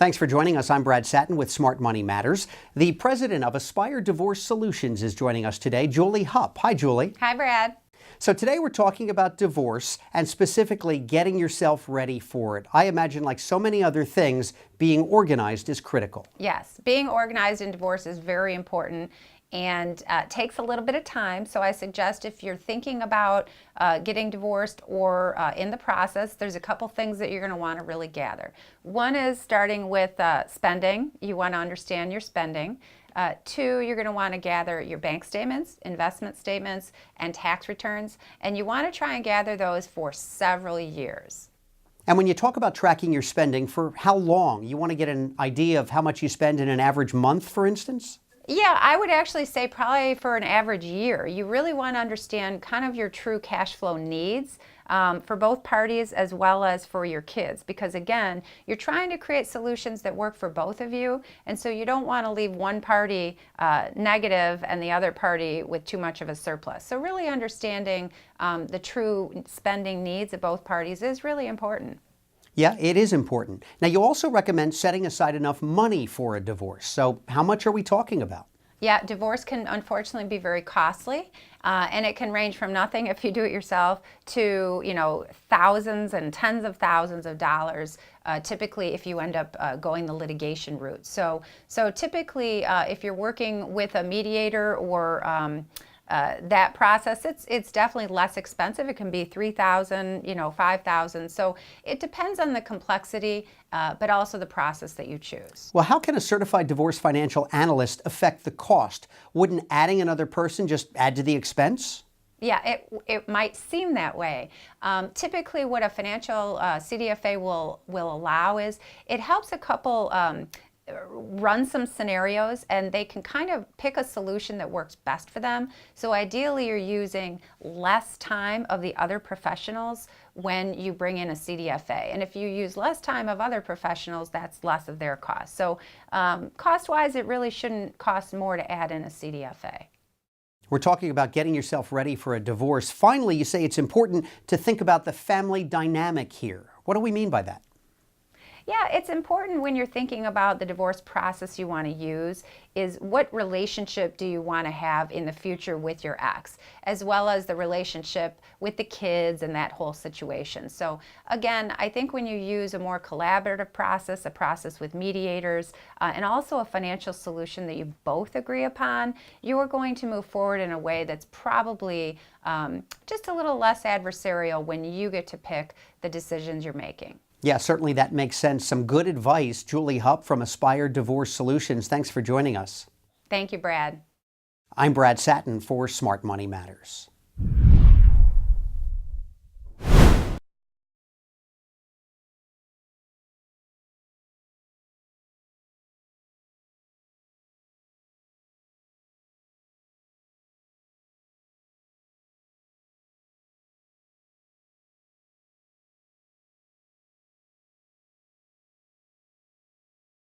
Thanks for joining us. I'm Brad Satin with Smart Money Matters. The president of Aspire Divorce Solutions is joining us today, Julie Hupp. Hi, Julie. Hi, Brad. So today we're talking about divorce and specifically getting yourself ready for it. I imagine, like so many other things, being organized is critical. Yes, being organized in divorce is very important and takes a little bit of time. So I suggest if you're thinking about getting divorced or in the process, there's a couple things that you're going to want to really gather. One is starting with spending. You want to understand your spending. Two, you're going to want to gather your bank statements, investment statements, and tax returns. And you want to try and gather those for several years. And when you talk about tracking your spending, for how long? You want to get an idea of how much you spend in an average month, for instance? Yeah, I would actually say probably for an average year. You really want to understand kind of your true cash flow needs for both parties as well as for your kids. Because again, you're trying to create solutions that work for both of you. And so you don't want to leave one party negative and the other party with too much of a surplus. So really understanding the true spending needs of both parties is really important. Yeah, it is important. Now, you also recommend setting aside enough money for a divorce. So how much are we talking about? Yeah, divorce can unfortunately be very costly, and it can range from nothing if you do it yourself to, thousands and tens of thousands of dollars, typically if you end up going the litigation route. So typically, if you're working with a mediator or that process, it's definitely less expensive. It can be $3,000, $5,000. So it depends on the complexity, but also the process that you choose. Well, how can a certified divorce financial analyst affect the cost? Wouldn't adding another person just add to the expense? Yeah, it might seem that way. Typically, what a financial CDFA will allow is it helps a couple run some scenarios and they can kind of pick a solution that works best for them. So ideally you're using less time of the other professionals when you bring in a CDFA. And if you use less time of other professionals, that's less of their cost. So cost-wise, it really shouldn't cost more to add in a CDFA. We're talking about getting yourself ready for a divorce. Finally, you say it's important to think about the family dynamic here. What do we mean by that? Yeah, it's important when you're thinking about the divorce process you want to use is what relationship do you want to have in the future with your ex, as well as the relationship with the kids and that whole situation. So again, I think when you use a more collaborative process, a process with mediators, and also a financial solution that you both agree upon, you are going to move forward in a way that's probably just a little less adversarial when you get to pick the decisions you're making. Yeah, certainly that makes sense. Some good advice. Julie Hupp from Aspire Divorce Solutions. Thanks for joining us. Thank you, Brad. I'm Brad Satin for Smart Money Matters.